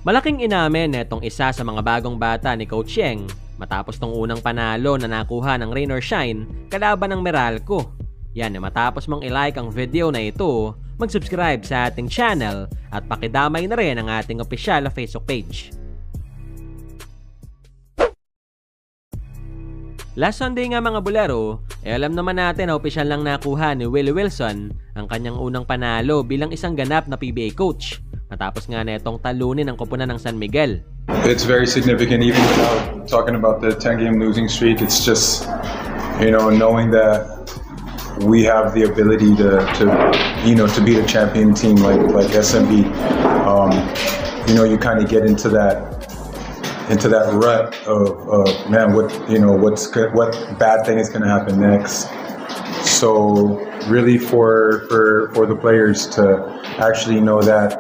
Malaking inamin netong isa sa mga bagong bata ni Coach Yeng matapos tong unang panalo na nakuha ng Rain or Shine kalaban ng Meralco. Yan, matapos mong i-like ang video na ito, mag-subscribe sa ating channel at pakidamay na rin ang ating opisyal na Facebook page. Last Sunday nga mga bulero, alam naman natin na opisyal lang nakuha ni Willie Wilson ang kanyang unang panalo bilang isang ganap na PBA coach. Matapos nga netong talunin ang koponan ng San Miguel. It's very significant even without talking about the 10-game losing streak. It's just, knowing that we have the ability to beat a champion team like SMB. You kind of get into that rut of man, what bad thing is going to happen next. So really for the players to actually know that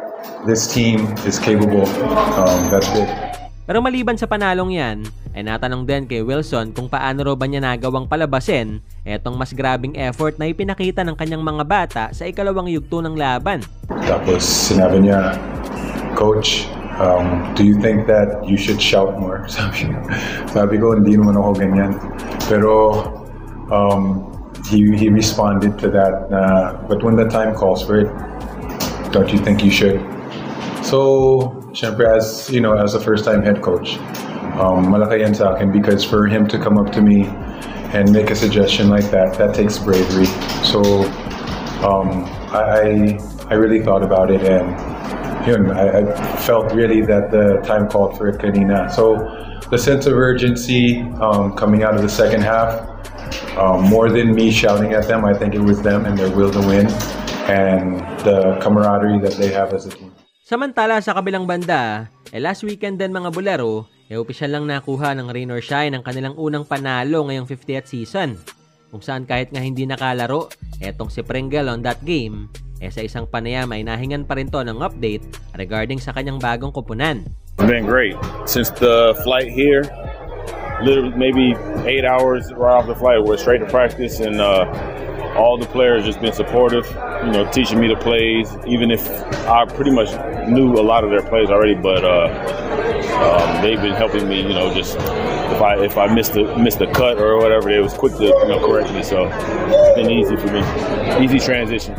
this team is capable, that's big. Pero maliban sa panalong yan, ay natanong din kay Wilson kung paano raw ba niya nagawang palabasin etong mas grabing effort na ipinakita ng kanyang mga bata sa ikalawang yugto ng laban. Tapos sinabi niya, Coach, do you think that you should shout more? Sabi ko, hindi naman ako ganyan. Pero he responded to that, but when the time calls for it, don't you think you should? So, syempre, as a first-time head coach, malaki yan sa akin because for him to come up to me and make a suggestion like that takes bravery. So, I really thought about it, and I felt really that the time called for it kanina. So, the sense of urgency coming out of the second half, more than me shouting at them, I think it was them and their will to win and the camaraderie that they have as a team. Samantala sa kabilang banda, last weekend din mga bulero, opisyal lang nakuha ng Rain or Shine ang kanilang unang panalo ngayong 50th season. Kung saan kahit nga hindi nakalaro, etong si Pringle on that game, sa isang panayam ay nahingan pa rin to ng update regarding sa kanyang bagong koponan. It's been great. Since the flight here, literally maybe 8 hours right off the flight, we're straight to practice, and all the players just been supportive, teaching me the plays, even if I pretty much knew a lot of their plays already, but they've been helping me, just if I missed a cut or whatever, they was quick to correct me, so it's been easy for me. Easy transition.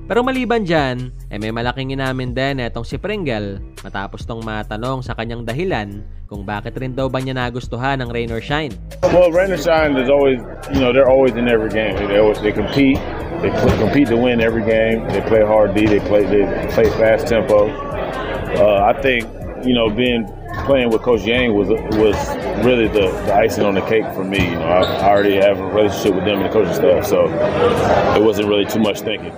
Pero maliban dyan, may malaking inamin din etong si Pringle matapos tong matanong sa kanyang dahilan kung bakit rin daw ba niya nagustuhan ng Rain or Shine. Well, Rain or Shine is always, they're always in every game. They compete. They compete to win every game. They play hard D. They play fast tempo. I think playing with Coach Yang was really the icing on the cake for me. I already have a relationship with them and the coaching staff, so it wasn't really too much thinking.